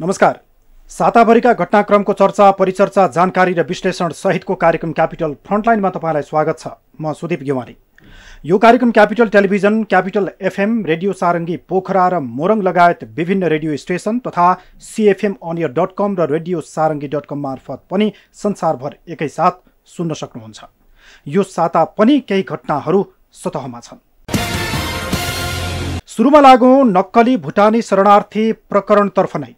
नमस्कार। साताभरिका घटनाक्रमको चर्चा, परिचर्चा, जानकारी र विश्लेषण सहितको कार्यक्रम क्यापिटल फ्रन्टलाइनमा तपाईलाई स्वागत छ। म सुदीप गेवाली। यो कार्यक्रम Capital Television, Capital FM, Radio Sarangi Pokhara र मोरङ लगायत विभिन्न रेडियो स्टेसन तथा cfmonir.com र रेडियो सारङ्गी.com मार्फत पनि संसारभर एकैसाथ सुन्न सक्नुहुन्छ। यो साता पनि केही घटनाहरू सतहमा छन्। सुरुमा लागौं नक्कली भुटानी शरणार्थी प्रकरणतर्फ नै।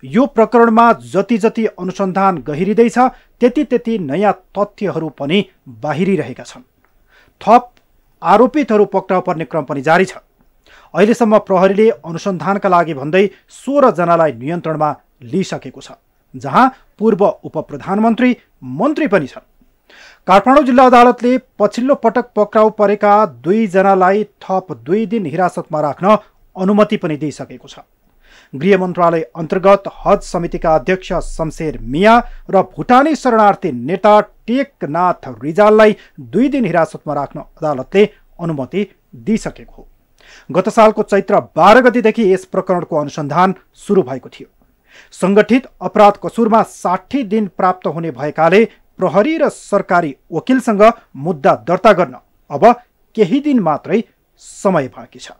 यो प्रकरणमा जति जति अनुसन्धान गहिरिँदैछ त्यति नयाँ तथ्यहरू पनि बाहिरिरहेका छन्। थप आरोपितहरू पक्राउ पर्ने क्रम पनि जारी छ। अहिलेसम्म प्रहरीले अनुसन्धानका लागि भन्दै 16 जनालाई नियन्त्रणमा लिइसकेको छ, जहाँ पूर्व उपप्रधानमन्त्री मन्त्री पनि छन्। काठमाडौँ जिल्ला अदालतले पछिल्लो पटक पक्राउ परेका 2 जनालाई थप 2 दिन हिरासतमा राख्न अनुमति पनि दिइसकेको छ। गृह मन्त्रालय अन्तर्गत हज समितिका अध्यक्ष शमशेर मिया र भुटानी शरणार्थी नेता टेकनाथ रिजाललाई 2 दिन हिरासतमा राख्न अदालतले अनुमति दिइसकेको हो। गत सालको चैत्र 12 गतेदेखि यस प्रकरणको अनुसन्धान सुरु भएको थियो। संगठित अपराध कसुरमा 60 दिन प्राप्त हुने भएकाले प्रहरी र सरकारी वकिलसँग मुद्दा दर्ता गर्न अब केही दिन मात्रै समय बाँकी छ।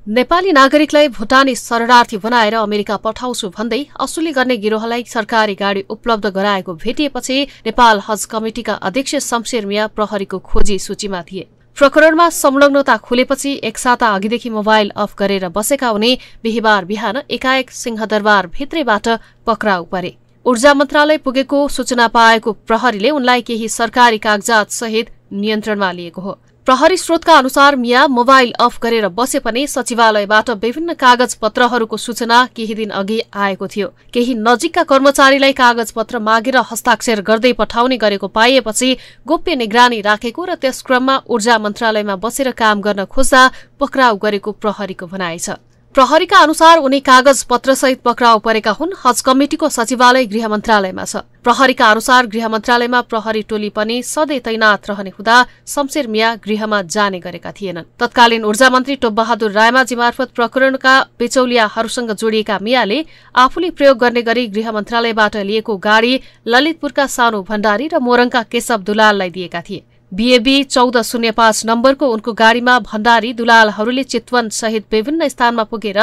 नेपाली नागरिकलाई भुटानी शरणार्थी बनाएर अमेरिका पठाउँछु भन्दै असुली गर्ने गिरोहलाई सरकारी गाडी उपलब्ध गराएको भेटिएपछि नेपाल हज कमिटिका अध्यक्ष शमशेर मिया प्रहरीको खोजी सूचीमा थिए। प्रकरणमा संलग्नता खुलेपछि एक साता अघिदेखि मोबाइल अफ गरेर बसेका उनी बिहिबार बिहान एकाएक सिंहदरबार भित्रैबाट पक्राउ परे। ऊर्जा मन्त्रालय पुगेको सूचना पाएको प्रहरीले उनलाई केही सरकारी कागजात सहित नियन्त्रणमा लिएको हो। प्रहरी स्रोतका अनुसार मिया मोबाइल अफ गरेर बसे पनि सचिवालयबाट विभिन्न कागज पत्रहरूको सूचना केही दिन अघि आएको थियो। केही नजिकका कर्मचारीलाई कागज पत्र मागेर हस्ताक्षर गर्दै पठाउने गरेको पाइएपछि गोप्य निगरानी राखेको र त्यस क्रममा ऊर्जा मन्त्रालयमा बसेर काम गर्न खोज्दा पक्राउ गरेको प्रहरीको भनाइ छ। प्रहरीका अनुसार उनी कागज पत्रसहित पक्राउ परेका हुन्। हज कमिटिको सचिवालय गृह मन्त्रालयमा छ। प्रहरीका अनुसार गृह मन्त्रालयमा प्रहरी टोली पनि सधैँ तैनात रहने हुँदा शमशेर मिया गृहमा जाने गरेका थिएनन्। तत्कालीन ऊर्जा मन्त्री टोपबहादुर रायमाझी मार्फत प्रकरणका बिचौलियाहरूसँग जोडिएका मियाले आफूले प्रयोग गर्ने गरी गृह मन्त्रालयबाट लिएको गाडी ललितपुरका सानो भण्डारी र मोरङका केशव दुलाललाई दिएका थिए। BAB 1405 नम्बरको उनको गाडीमा भण्डारी दुलालहरूले चितवन सहित विभिन्न स्थानमा पुगेर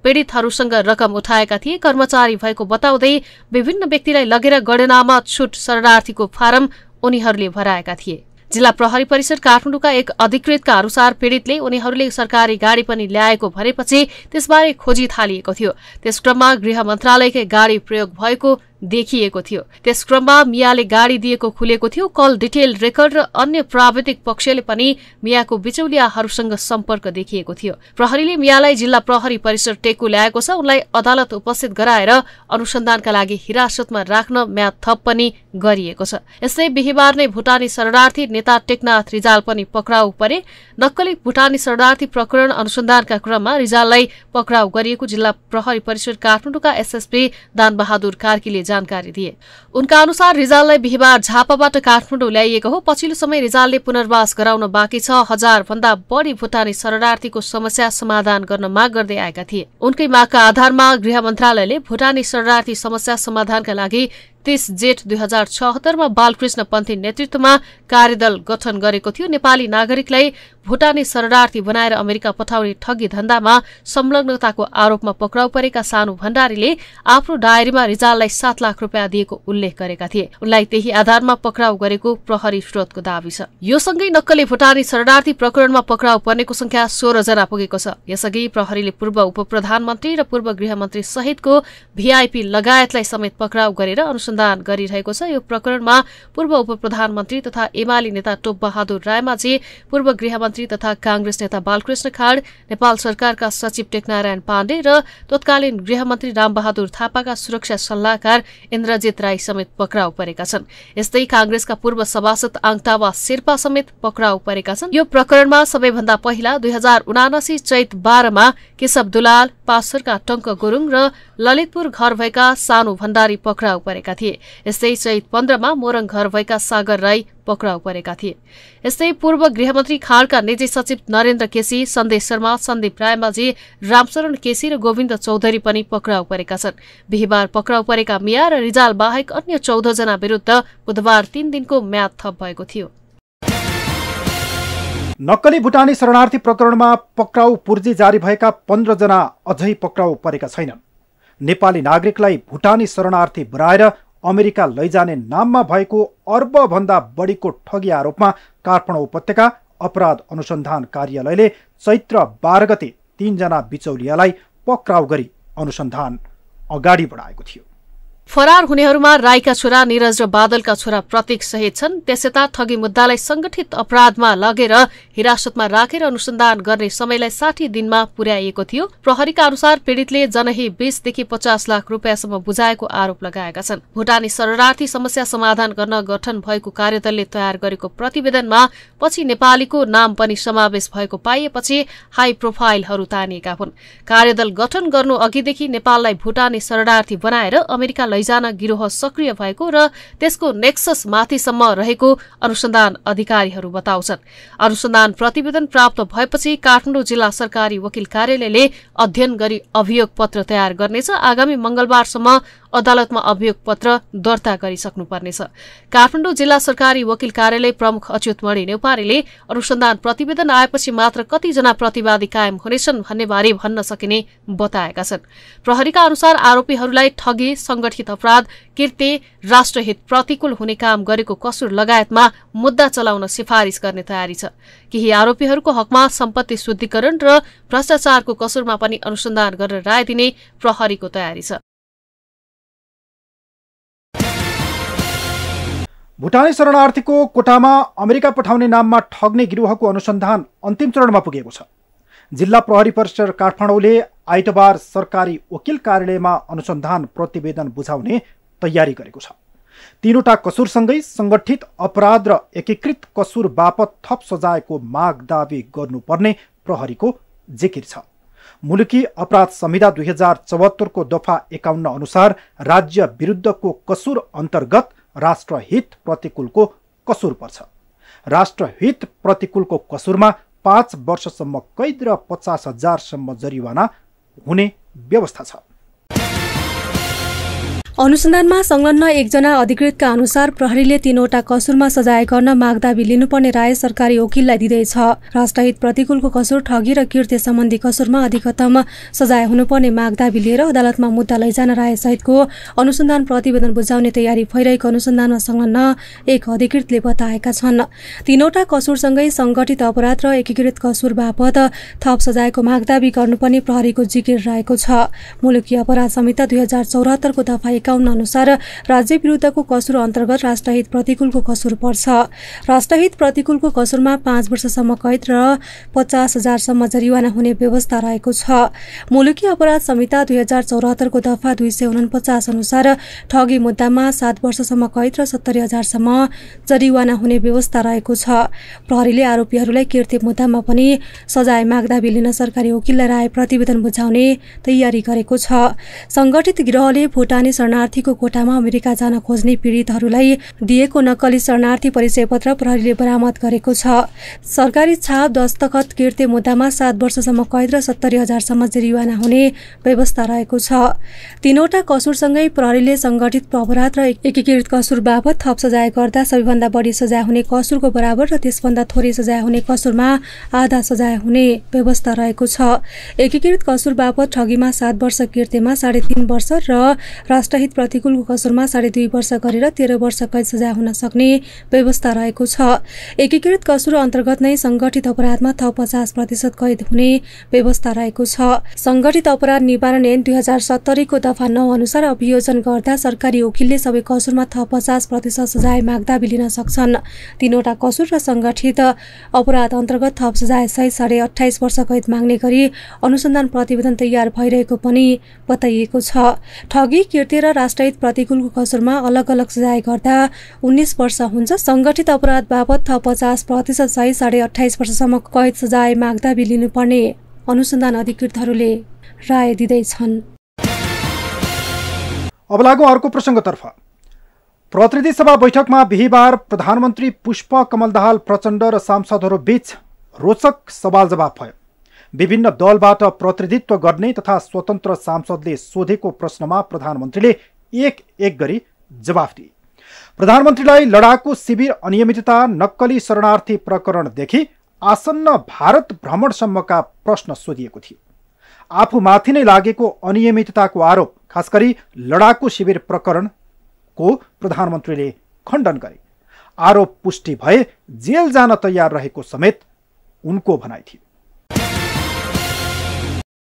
पीडितहरूसँग रकम उठाएका थिए। कर्मचारी भएको बताउँदै विभिन्न व्यक्तिलाई लगेर गणनामा छुट शरणार्थीको फारम उनीहरूले भराएका थिए। जिल्ला प्रहरी परिषद काठमाडौँका एक अधिकृतका अनुसार पीडितले उनीहरूले सरकारी गाडी पनि ल्याएको भनेपछि त्यसबारे खोजी थालिएको थियो। त्यस क्रममा गृह मन्त्रालयकै गाडी प्रयोग भएको देखिएको थियो। त्यस क्रममा मियाले गाडी दिएको खुलेको थियो। कल डिटेल रेकर्ड र अन्य प्राविधिक पक्षले पनि मियाको बिचौलियाहरूसँग सम्पर्क देखिएको थियो। प्रहरीले मियालाई जिल्ला प्रहरी परिसर टेकु ल्याएको छ। उनलाई अदालत उपस्थित गराएर अनुसन्धानका लागि हिरासतमा राख्न म्याद थप पनि गरिएको छ। यस्तै बिहिबार नै भुटानी शरणार्थी नेता टेकनाथ रिजाल पनि पक्राउ परे। नक्कली भुटानी शरणार्थी प्रकरण अनुसन्धानका क्रममा रिजाललाई पक्राउ गरिएको जिल्ला प्रहरी परिषद काठमाडौँका SSP दानबहादुर कार्कीले जानकारी दिए। उनका अनुसार रिजाललाई बिहिबार झापाबाट काठमाडौँ ल्याइएको हो। पछिल्लो समय रिजालले पुनर्वास गराउन बाँकी छ। 1000 भन्दा बढी भुटानी शरणार्थीको समस्या समाधान गर्न माग गर्दै आएका थिए। उनकै मागका आधारमा गृह मन्त्रालयले भुटानी शरणार्थी समस्या समाधानका लागि 30 जेठ 2076 मा बालकृष्ण पन्थी नेतृत्वमा कार्यदल गठन गरेको थियो। नेपाली नागरिकलाई भुटानी शरणार्थी बनाएर अमेरिका पठाउने ठगी धन्दामा संलग्नताको आरोपमा पक्राउ परेका सानो भण्डारीले आफ्नो डायरीमा रिजाललाई 7 लाख रुपियाँ दिएको उल्लेख गरेका थिए। उनलाई त्यही आधारमा पक्राउ गरेको प्रहरी स्रोतको दावी छ। यो सँगै नक्कली भुटानी शरणार्थी प्रकरणमा पक्राउ पर्नेको संख्या 16 जना पुगेको छ। यसअघि प्रहरीले पूर्व उपप्रधानमन्त्री र पूर्व गृहमन्त्री सहितको VIP लगायतलाई समेत पक्राउ गरेर अनुसन्धान गरिरहेको छ। यो प्रकरणमा पूर्व उपप्रधानमन्त्री तथा एमाले नेता टोपबहादुर रायमाझी, पूर्व गृहमन्त्री तथा कांग्रेस नेता बालकृष्ण खाड, नेपाल सरकारका सचिव टेकनारायण पाण्डे र तत्कालीन गृहमन्त्री रामबहादुर थापाका सुरक्षा सल्लाहकार इन्द्रजित राई समेत पक्राउ परेका छन्। यस्तै कांग्रेसका पूर्व सभासद आङतावा शेर्पा समेत पक्राउ परेका छन्। यो प्रकरणमा सबैभन्दा पहिला 2079 चैत 12 मा केशव दुलाल, पासरका टंक गुरुङ र ललितपुर घर भएका सानो भण्डारी पक्राउ परेका थिए। यस्तै चैत 15 मा मोरङ घर भएका सागर राई पक्राउ परेका थिए। यस्तै पूर्व गृहमन्त्री खाँडका निजी सचिव नरेन्द्र केसी, सन्देश शर्मा, सन्दीप रायमाझी, रामशरण केसी र गोविन्द चौधरी पनि पक्राउ परेका छन्। बिहिबार पक्राउ परेका मिया र रिजाल बाहेक अन्य 14 जना विरुद्ध बुधबार 3 दिनको म्याद थप भएको थियो। नक्कली भुटानी शरणार्थी प्रकरणमा पक्राउ पूर्जी जारी भएका 15 जना अझै पक्राउ परेका छैनन्। नेपाली नागरिकलाई भुटानी शरणार्थी बनाएर अमेरिका लैजाने नाममा भएको अर्बभन्दा बढीको ठगी आरोपमा काठमाडौँ उपत्यका अपराध अनुसन्धान कार्यालयले चैत्र 12 गते 3 जना बिचौलियालाई पक्राउ गरी अनुसन्धान अगाडि बढाएको थियो। फरार हुनेहरूमा राईका छोरा निरज र बादलका छोरा प्रतीक सहित छन्। त्यसयता ठगी मुद्दालाई संगठित अपराधमा लगेर हिरासतमा राखेर अनुसन्धान गर्ने समयलाई 60 दिनमा पुर्याइएको थियो। प्रहरीका अनुसार पीडितले जनही 20 देखि 50 लाख रुपियाँसम्म बुझाएको आरोप लगाएका छन्। भुटानी शरणार्थी समस्या समाधान गर्न गठन भएको कार्यदलले तयार गरेको प्रतिवेदनमा पछि नेपालीको नाम पनि समावेश भएको पाइएपछि हाई प्रोफाइलहरू तानिएका हुन्। कार्यदल गठन गर्नु अघिदेखि नेपाललाई भुटानी शरणार्थी बनाएर अमेरिका लैजान गिरोह सक्रिय भएको र त्यसको नेक्सस माथिसम्म रहेको अनुसन्धान अधिकारीहरू बताउँछन्। अनुसन्धान प्रतिवेदन प्राप्त भएपछि काठमाडौँ जिल्ला सरकारी वकिल कार्यालयले अध्ययन गरी अभियोग पत्र तयार गर्नेछ। आगामी मंगलबारसम्म अदालतमा अभियोग पत्र दर्ता गरिसक्नुपर्नेछ। काठमाडौँ जिल्ला सरकारी वकिल कार्यालय प्रमुख अच्युतमणि नेउपारीले अनुसन्धान प्रतिवेदन आएपछि मात्र कतिजना प्रतिवादी कायम हुनेछन् भन्ने बारे भन्न सकिने बताएका छन्। प्रहरीका अनुसार आरोपीहरूलाई ठगी, संगठित अपराध, कृत्य, राष्ट्रहित प्रतिकूल हुने काम गरेको कसुर लगायतमा मुद्दा चलाउन सिफारिस गर्ने तयारी छ। केही आरोपीहरूको हकमा सम्पत्ति शुद्धिकरण र भ्रष्टाचारको कसुरमा पनि अनुसन्धान गरेर राय दिने प्रहरीको तयारी छ। भुटानी शरणार्थीको कोटामा अमेरिका पठाउने नाममा ठग्ने गिरोहको अनुसन्धान अन्तिम चरणमा पुगेको छ। जिल्ला प्रहरी परिसर काठमाडौँले आइतबार सरकारी वकिल कार्यालयमा अनुसन्धान प्रतिवेदन बुझाउने तयारी गरेको छ। 3वटा कसुरसँगै संगठित अपराध र एकीकृत कसुर बापत थप सजायको माग दावी गर्नुपर्ने प्रहरीको जिकिर छ। मुलुकी अपराध संहिता 2074 को दफा 51 अनुसार राज्य विरुद्धको कसुर अन्तर्गत राष्ट्रहित प्रतिकूलको कसुर पर्छ। राष्ट्रहित प्रतिकूलको कसुरमा 5 वर्षसम्म कैद र 50,000 सम्म जरिवाना हुने व्यवस्था छ। अनुसन्धानमा संलग्न एकजना अधिकृतका अनुसार प्रहरीले 3वटा कसुरमा सजाय गर्न मागदाबी लिनुपर्ने राय सरकारी वकिललाई दिँदैछ। राष्ट्रहित प्रतिकूलको कसुर, ठगी र कृत्य सम्बन्धी कसुरमा अधिकतम सजाय हुनुपर्ने मागदाबी लिएर अदालतमा मुद्दा लैजान राय सहितको अनुसन्धान प्रतिवेदन बुझाउने तयारी भइरहेको अनुसन्धानमा संलग्न एक अधिकृतले बताएका छन्। 3वटा कसुरसँगै संगठित अपराध र एकीकृत कसुर बापत थप सजायको मागदाबी गर्नुपर्ने प्रहरीको जिकिर रहेको छ। मुलुकी अपराध संहिता 2074 को दफा 51 अनुसार राज्य विरुद्धको कसुर अन्तर्गत राष्ट्रहित प्रतिकूलको कसुर पर्छ। राष्ट्रहित प्रतिकूलको कसुरमा 5 वर्षसम्म कैद र 50,000 सम्म जरिवाना हुने व्यवस्था रहेको छ। मुलुकी अपराध संहिता 2074 को दफा 249 अनुसार ठगी मुद्दामा 7 वर्षसम्म कैद र 70,000 सम्म जरिवाना हुने व्यवस्था रहेको छ। प्रहरीले आरोपीहरूलाई कृत्य मुद्दामा पनि सजाय मागदाबी लिन सरकारी वकिललाई राय प्रतिवेदन बुझाउने तयारी गरेको छ। संगठित गिरोहले भुटानी शरणार्थीको कोटामा अमेरिका जान खोज्ने पीडितहरूलाई दिएको नक्कली शरणार्थी परिचय पत्र प्रहरीले बरामद गरेको छ। सरकारी छाप दस्तखत कृत्य मुद्दामा 7 वर्षसम्म कैद र 70,000 सम्म जरिवाना हुने व्यवस्था रहेको छ। 3वटा कसुरसँगै प्रहरीले संगठित अपराध र एकीकृत कसुर बापत थप सजाय गर्दा सबैभन्दा बढी सजाय हुने कसुरको बराबर र त्यसभन्दा थोरै सजाय हुने कसुरमा आधा सजाय हुने व्यवस्था रहेको छ। एकीकृत कसुर बापत ठगीमा 7 वर्ष, कृत्यमा 3.5 वर्ष र राष्ट्रहित प्रतिकूलको कसुरमा 2.5 वर्ष गरेर 13 वर्ष कैद सजाय हुन सक्ने व्यवस्था रहेको छ। एकीकृत कसुर अन्तर्गत नै संगठित अपराधमा थप 50% कैद हुने व्यवस्था रहेको छ। संगठित अपराध निवारण ऐन 2070 को दफा 9 अनुसार अभियोजन गर्दा सरकारी वकिलले सबै कसुरमा थप 50% सजाय मागदाबी लिन सक्छन्। 3वटा कसुर र संगठित अपराध अन्तर्गत थप सजाय सहित 28.5 वर्ष कैद माग्ने गरी अनुसन्धान प्रतिवेदन तयार भइरहेको पनि बताइएको छ। ठगी, कृत्य र राष्ट्रहित प्रतिकूलको कसुरमा अलग अलग सजाय गर्दा 19 वर्ष हुन्छ। संगठित अपराध बापत थप 50% सहित 28.5 वर्षसम्म कैद सजाय मागदाबी लिनुपर्ने अनुसन्धान अधिकृतहरूले राय दिँदैछन्। अब लागौं अर्को प्रसङ्गतर्फ। प्रतिनिधि सभा बैठकमा बिहिबार प्रधानमन्त्री पुष्पकमल दाहाल प्रचण्ड र सांसदहरू बीच रोचक सवाल जवाफ भयो। विभिन्न दलबाट प्रतिनिधित्व गर्ने तथा स्वतन्त्र सांसदले सोधेको प्रश्नमा प्रधानमन्त्रीले एक एक गरी जवाफ दिए। प्रधानमन्त्रीलाई लडाकु शिविर अनियमितता, नक्कली शरणार्थी प्रकरणदेखि आसन्न भारत भ्रमणसम्मका प्रश्न सोधिएको थियो। आफूमाथि नै लागेको अनियमितताको आरोप, खास गरी लडाकु शिविर प्रकरणको प्रधानमन्त्रीले खण्डन गरे। आरोप पुष्टि भए जेल जान तयार रहेको समेत उनको भनाइ थियो।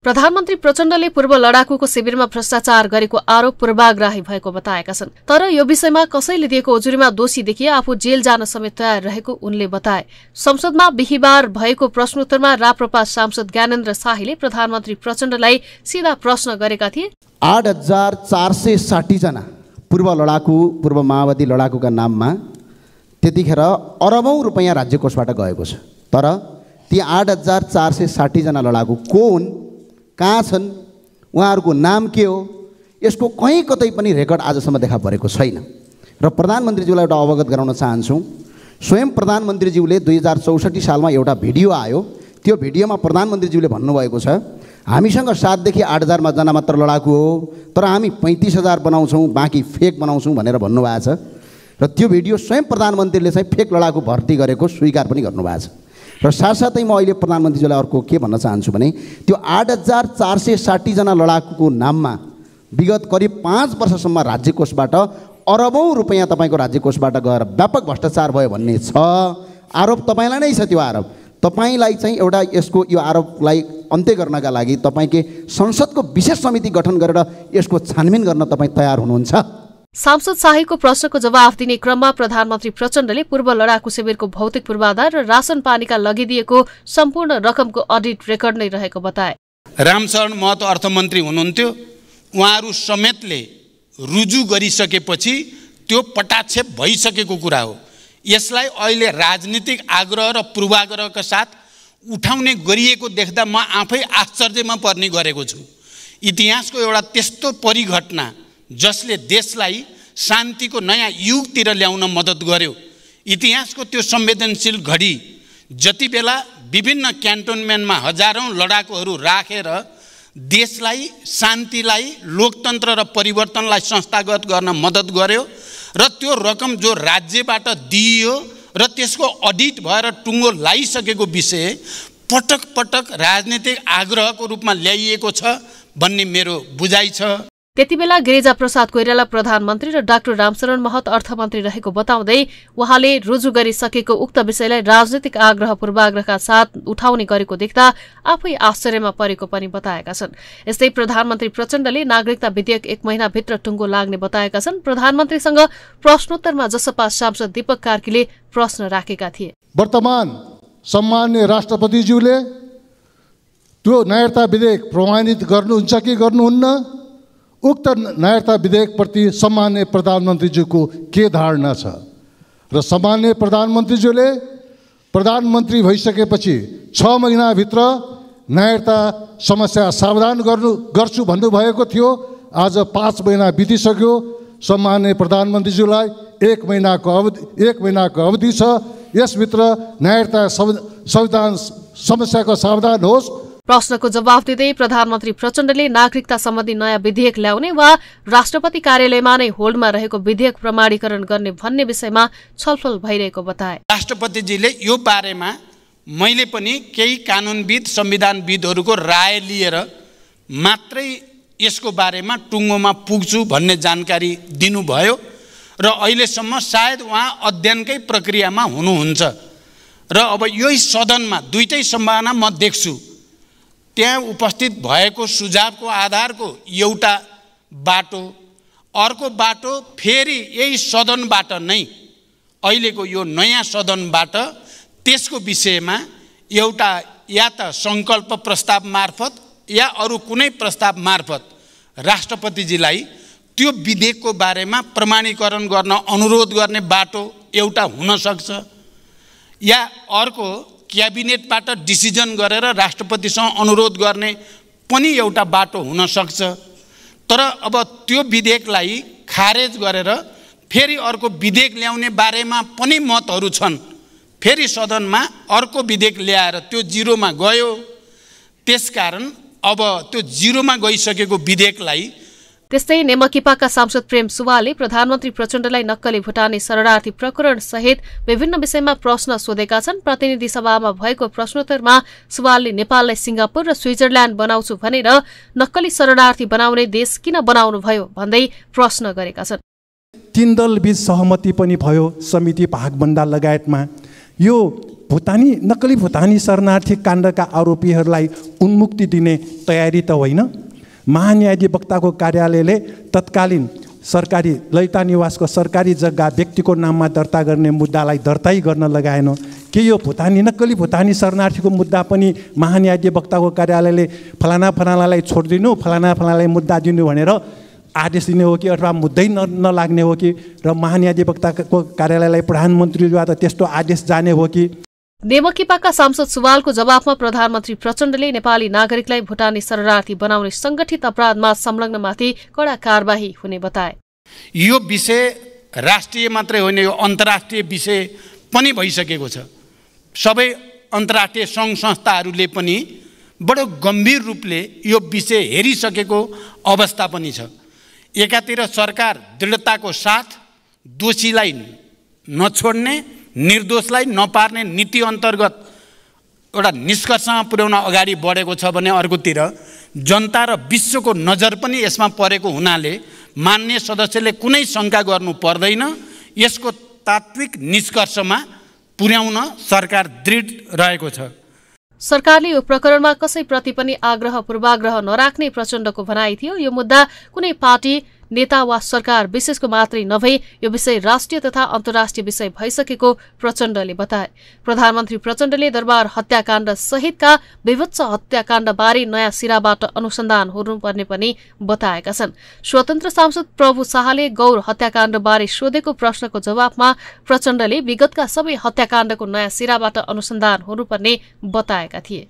प्रधानमन्त्री प्रचण्डले पूर्व लडाकुको शिविरमा भ्रष्टाचार गरेको आरोप पूर्वाग्राही भएको बताएका छन्। तर यो विषयमा कसैले दिएको उजुरीमा दोषी देखिए आफू जेल जान समेत तयार रहेको उनले बताए। संसदमा बिहिबार भएको प्रश्नोत्तरमा राप्रपा सांसद ज्ञानेन्द्र शाहीले प्रधानमन्त्री प्रचण्डलाई सीधा प्रश्न गरेका थिए। 8,460 जना पूर्व लडाकु, पूर्व माओवादी लडाकुका नाममा त्यतिखेर अरबौं रुपैयाँ राज्य कोषबाट गएको छ। तर ती 8,460 जना लडाकु को हुन्, कहाँ छन्, उहाँहरूको नाम के हो, यसको कहीँ कतै पनि रेकर्ड आजसम्म देखा परेको छैन। र प्रधानमन्त्रीज्यूलाई एउटा अवगत गराउन चाहन्छु, स्वयं प्रधानमन्त्रीज्यूले 2064 सालमा एउटा भिडियो आयो। त्यो भिडियोमा प्रधानमन्त्रीज्यूले भन्नुभएको छ, हामीसँग 7 देखि 8,000 जना मात्र लडाकु हो, तर हामी 35,000 बनाउँछौँ, बाँकी फेक बनाउँछौँ भनेर भन्नुभएको छ। र त्यो भिडियो स्वयं प्रधानमन्त्रीले चाहिँ फेक लडाकु भर्ती गरेको स्वीकार पनि गर्नुभएको छ। र साथसाथै म अहिले प्रधानमन्त्रीज्यूलाई अर्को के भन्न चाहन्छु भने त्यो 8,460 जना लडाकुको नाममा विगत करिब 5 वर्षसम्म राज्य कोषबाट अरबौं रुपैयाँ तपाईँको राज्य कोषबाट गएर व्यापक भ्रष्टाचार भयो भन्ने छ आरोप। तपाईँलाई नै छ त्यो आरोप। तपाईँलाई चाहिँ एउटा यसको यो आरोपलाई अन्त्य गर्नका लागि तपाईँले संसदको विशेष समिति गठन गरेर यसको छानबिन गर्न तपाईँ तयार हुनुहुन्छ? सांसद शाहीको प्रश्नको जवाफ दिने क्रममा प्रधानमन्त्री प्रचण्डले पूर्व लडाकु शिविरको भौतिक पूर्वाधार र राशन पानीका लगिदिएको सम्पूर्ण रकमको अडिट रेकर्ड नै रहेको बताए। रामशरण महतो अर्थमन्त्री हुनुहुन्थ्यो, उहाँहरू समेतले रुजु गरिसकेपछि त्यो पटाक्षेप भइसकेको कुरा हो। यसलाई अहिले राजनीतिक आग्रह र पूर्वाग्रहका साथ उठाउने गरिएको देख्दा म आफै आश्चर्यमा पर्ने गरेको छु। इतिहासको एउटा त्यस्तो परिघटना जसले देशलाई शान्तिको नयाँ युगतिर ल्याउन मद्दत गर्यो। इतिहासको त्यो संवेदनशील घडी जति बेला विभिन्न क्यान्टोनमेन्टमा हजारौं लडाकुहरू राखेर देशलाई, शान्तिलाई, लोकतन्त्र र परिवर्तनलाई संस्थागत गर्न मद्दत गर्यो र त्यो रकम जो राज्यबाट दिइयो र त्यसको अडिट भएर टुङ्गो लागिसकेको विषय पटक पटक राजनीतिक आग्रहको रूपमा ल्याइएको छ भन्ने मेरो बुझाइ छ। त्यतिबेला गिरिजा प्रसाद कोइराला प्रधानमन्त्री र डाक्टर रामशरण महत अर्थमन्त्री रहेको बताउँदै उहाँले रुजु गरिसकेको उक्त विषयलाई राजनीतिक आग्रह पूर्वाग्रहका साथ उठाउने गरेको देख्दा आफै आश्चर्यमा परेको पनि बताएका छन्। यस्तै प्रधानमन्त्री प्रचण्डले नागरिकता विधेयक 1 महिनाभित्र टुङ्गो लाग्ने बताएका छन्। प्रधानमन्त्रीसँग प्रश्नोत्तरमा जसपा सांसद दीपक कार्कीले प्रश्न राखेका थिए। वर्तमान सम्माननीय राष्ट्रपतिज्यूले त्यो नागरिकता विधेयक प्रमाणित गर्नुहुन्छ कि गर्नुहुन्न? उक्त नागरिकता विधेयकप्रति सम्माननीय प्रधानमन्त्रीज्यूको के धारणा छ? र सम्माननीय प्रधानमन्त्रीज्यूले प्रधानमन्त्री भइसकेपछि 6 महिनाभित्र नागरिकता समस्या समाधान गर्छु भन्नुभएको थियो। आज 5 महिना बितिसक्यो। सम्माननीय प्रधानमन्त्रीज्यूलाई 1 महिनाको अवधि छ। यसभित्र नागरिकता संविधान समस्याको समाधान होस्। प्रश्नको जवाफ दिँदै प्रधानमन्त्री प्रचण्डले नागरिकता सम्बन्धी नयाँ विधेयक ल्याउने वा राष्ट्रपति कार्यालयमा नै होल्डमा रहेको विधेयक प्रमाणीकरण गर्ने भन्ने विषयमा छलफल भइरहेको बताए। राष्ट्रपतिजीले यो बारेमा मैले पनि केही कानुनविद, संविधानविदहरूको राय लिएर मात्रै यसको बारेमा टुङ्गोमा पुग्छु भन्ने जानकारी दिनुभयो र अहिलेसम्म सायद उहाँ अध्ययनकै प्रक्रियामा हुनुहुन्छ। र अब यही सदनमा दुईटै सम्भावना म देख्छु। त्यहाँ उपस्थित भएको सुझावको आधारको एउटा बाटो, अर्को बाटो फेरि यही सदनबाट नै, अहिलेको यो नयाँ सदनबाट त्यसको विषयमा एउटा या त सङ्कल्प प्रस्ताव मार्फत या अरू कुनै प्रस्ताव मार्फत राष्ट्रपतिजीलाई त्यो विधेयकको बारेमा प्रमाणीकरण गर्न अनुरोध गर्ने बाटो एउटा हुन सक्छ, या अर्को क्याबिनेटबाट डिसिजन गरेर राष्ट्रपतिसँग अनुरोध गर्ने पनि एउटा बाटो हुन सक्छ। तर अब त्यो विधेयकलाई खारेज गरेर फेरि अर्को विधेयक ल्याउने बारेमा पनि मतहरू छन्। फेरि सदनमा अर्को विधेयक ल्याएर त्यो जिरोमा गयो। त्यसकारण अब त्यो जिरोमा गइसकेको विधेयकलाई त्यस्तै नेमकिपाका सांसद प्रेम सुवालले प्रधानमन्त्री प्रचण्डलाई नक्कली भुटानी शरणार्थी प्रकरण सहित विभिन्न विषयमा प्रश्न सोधेका छन्। प्रतिनिधि सभामा भएको प्रश्नोत्तरमा सुवालले नेपाललाई सिंगापुर र स्विजरल्याण्ड बनाउँछु भनेर नक्कली शरणार्थी बनाउने देश किन बनाउनु भयो भन्दै प्रश्न गरेका छन्। 3 दलबीच सहमति पनि भयो समिति भागभण्डा लगायतमा। यो नक्कली भुटानी शरणार्थी काण्डका आरोपीहरूलाई उन्मुक्ति दिने तयारी त होइन। महान्यायाधिवक्ताको कार्यालयले तत्कालीन सरकारी ललिता निवासको सरकारी जग्गा व्यक्तिको नाममा दर्ता गर्ने मुद्दालाई दर्तै गर्न लगाएन। के यो नक्कली भुटानी शरणार्थीको मुद्दा पनि महान्यायाधिवक्ताको कार्यालयले फलानालाई छोडिदिनु, फलानालाई मुद्दा दिनु भनेर आदेश दिने हो कि अथवा मुद्दै नलाग्ने हो कि र महान्यायाधिवक्ताको कार्यालयलाई प्रधानमन्त्रीद्वारा त्यस्तो आदेश जाने हो कि? नेमकिपाका सांसद सुवालको जवाफमा प्रधानमन्त्री प्रचण्डले नेपाली नागरिकलाई भुटानी शरणार्थी बनाउने संगठित अपराधमा संलग्नमाथि कडा कारबाही हुने बताए। यो विषय राष्ट्रिय मात्रै होइन, यो अन्तर्राष्ट्रिय विषय पनि भइसकेको छ। सबै अन्तर्राष्ट्रिय सङ्घ संस्थाहरूले पनि बडो गम्भीर रूपले यो विषय हेरिसकेको अवस्था पनि छ। एकातिर सरकार दृढताको साथ दोषीलाई नछोड्ने, निर्दोषलाई नपार्ने नीति अन्तर्गत एउटा निष्कर्षमा पुर्याउन अगाडि बढेको छ भने अर्कोतिर जनता र विश्वको नजर पनि यसमा परेको हुनाले मान्य सदस्यले कुनै शङ्का गर्नु पर्दैन। यसको तात्विक निष्कर्षमा पुर्याउन सरकार दृढ रहेको छ। सरकारले यो प्रकरणमा कसैप्रति पनि आग्रह पूर्वाग्रह नराख्ने प्रचण्डको भनाइ थियो। यो मुद्दा कुनै पार्टी नेता वा सरकार विशेषको मात्रै नभई यो विषय राष्ट्रिय तथा अन्तर्राष्ट्रिय विषय भइसकेको प्रचण्डले बताए। प्रधानमन्त्री प्रचण्डले दरबार हत्याकाण्ड सहितका विभत्स हत्याकाण्डबारे नयाँ सिराबाट अनुसन्धान हुनुपर्ने पनि बताएका छन्। स्वतन्त्र सांसद प्रभु शाहले गौर हत्याकाण्डबारे सोधेको प्रश्नको जवाफमा प्रचण्डले विगतका सबै हत्याकाण्डको नयाँ सिराबाट अनुसन्धान हुनुपर्ने बताएका थिए।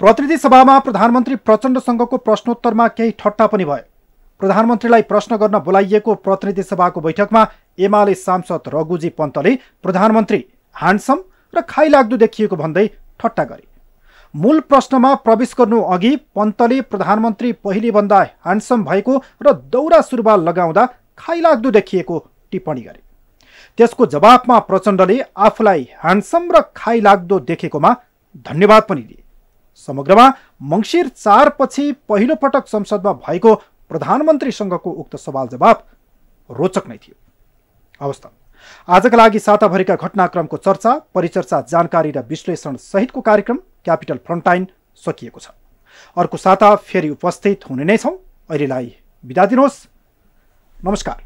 प्रतिनिधि सभामा प्रधानमन्त्री प्रचण्डसँगको प्रश्नोत्तरमा केही ठट्टा पनि भयो। प्रधानमन्त्रीलाई प्रश्न गर्न बोलाइएको प्रतिनिधि सभाको बैठकमा एमाले सांसद रघुजी पन्तले प्रधानमन्त्री ह्यान्डसम र खाइलाग्दो देखिएको भन्दै ठट्टा गरे। मूल प्रश्नमा प्रवेश गर्नु अघि पन्तले प्रधानमन्त्री पहिलेभन्दा ह्यान्डसम भएको र दौरा सुरुवाल लगाउँदा खाइलाग्दो देखिएको टिप्पणी गरे। त्यसको जवाफमा प्रचण्डले आफूलाई ह्यान्डसम र खाइलाग्दो देखेकोमा धन्यवाद पनि दिए। समग्रमा मङ्सिर 4 पछि पहिलो पटक संसदमा भएको प्रधानमन्त्रीसँगको उक्त सवाल जवाफ रोचक नै थियो। अवस्था आजका लागि साताभरिका घटनाक्रमको चर्चा, परिचर्चा, जानकारी र विश्लेषण सहितको कार्यक्रम क्यापिटल फ्रन्टलाइन सकिएको छ। अर्को साता फेरि उपस्थित हुने नै छौँ। अहिलेलाई बिदा दिनुहोस्। नमस्कार।